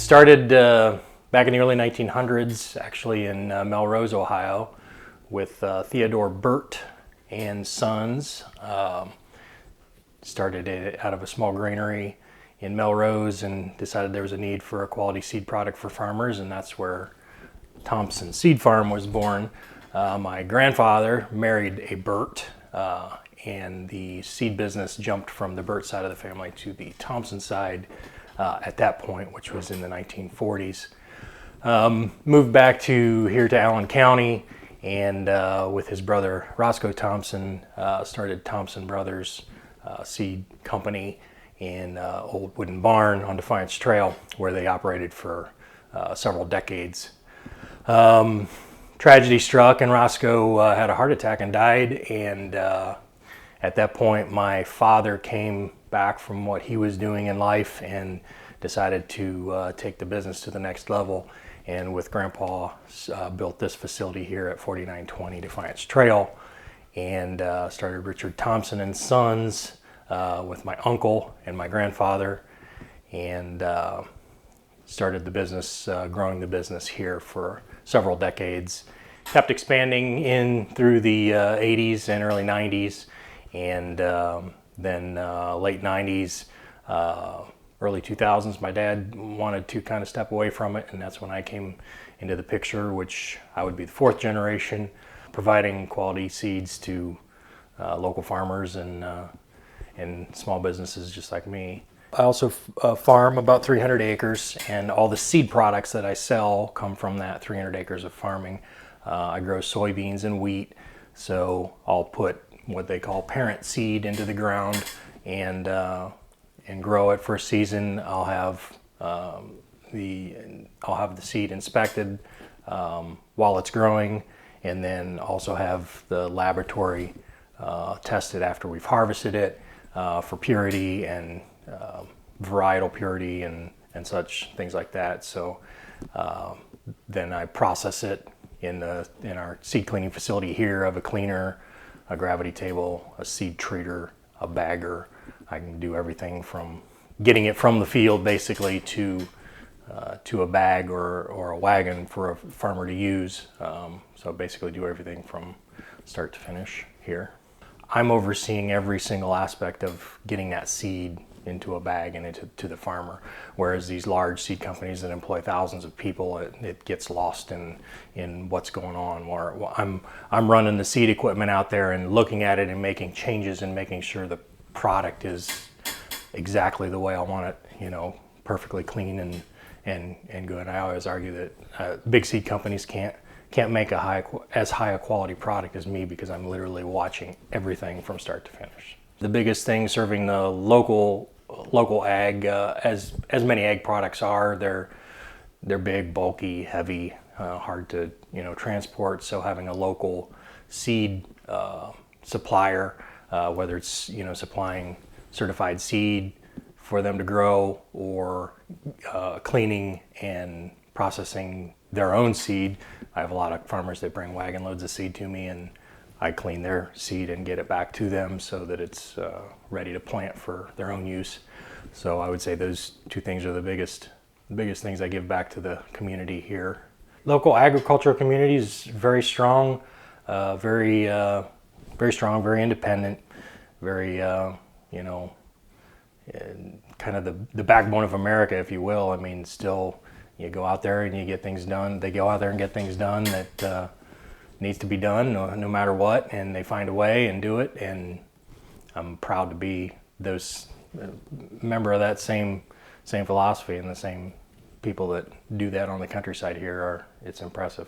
Started back in the early 1900s, actually in Melrose, Ohio, with Theodore Burt and Sons. Started it out of a small granary in Melrose and decided there was a need for a quality seed product for farmers, and that's where Thompson Seed Farm was born. My grandfather married a Burt, and the seed business jumped from the Burt side of the family to the Thompson side at that point, which was in the 1940s. Moved back here to Allen County, and with his brother Roscoe Thompson, started Thompson Brothers Seed Company in Old Wooden Barn on Defiance Trail, where they operated for several decades. Tragedy struck, and Roscoe had a heart attack and died, and at that point my father came back from what he was doing in life and decided to take the business to the next level, and with Grandpa built this facility here at 4920 Defiance Trail, and started Richard Thompson and Sons with my uncle and my grandfather, and started the business, growing the business here for several decades. Kept expanding in through the 80s and early 90s, and then late 90s, early 2000s, my dad wanted to kind of step away from it, and that's when I came into the picture, which I would be the fourth generation, providing quality seeds to local farmers and small businesses just like me. I also farm about 300 acres, and all the seed products that I sell come from that 300 acres of farming. I grow soybeans and wheat, so I'll put what they call parent seed into the ground and grow it for a season. I'll have the seed inspected while it's growing, and then also have the laboratory tested after we've harvested it for purity and varietal purity and such things like that. So then I process it in our seed cleaning facility here. I have a cleaner, a gravity table, a seed treater, a bagger. I can do everything from getting it from the field basically to a bag or a wagon for a farmer to use. So basically do everything from start to finish here. I'm overseeing every single aspect of getting that seed into a bag and to the farmer, whereas these large seed companies that employ thousands of people, it gets lost in what's going on. Where I'm running the seed equipment out there and looking at it and making changes and making sure the product is exactly the way I want it, perfectly clean and good. I always argue that big seed companies can't make as high a quality product as me, because I'm literally watching everything from start to finish. The biggest thing serving the local ag, as many ag products are, they're big, bulky, heavy, hard to transport. So having a local seed supplier, whether it's supplying certified seed for them to grow, or cleaning and processing their own seed. I have a lot of farmers that bring wagon loads of seed to me, and I clean their seed and get it back to them so that it's ready to plant for their own use. So I would say those two things are the biggest things I give back to the community here. Local agricultural community is very strong, very strong, very independent, very kind of the backbone of America, if you will. I mean, still, you go out there and you get things done. They go out there and get things done that needs to be done, no matter what, and they find a way and do it. And I'm proud to be member of that same philosophy, and the same people that do that on the countryside here it's impressive.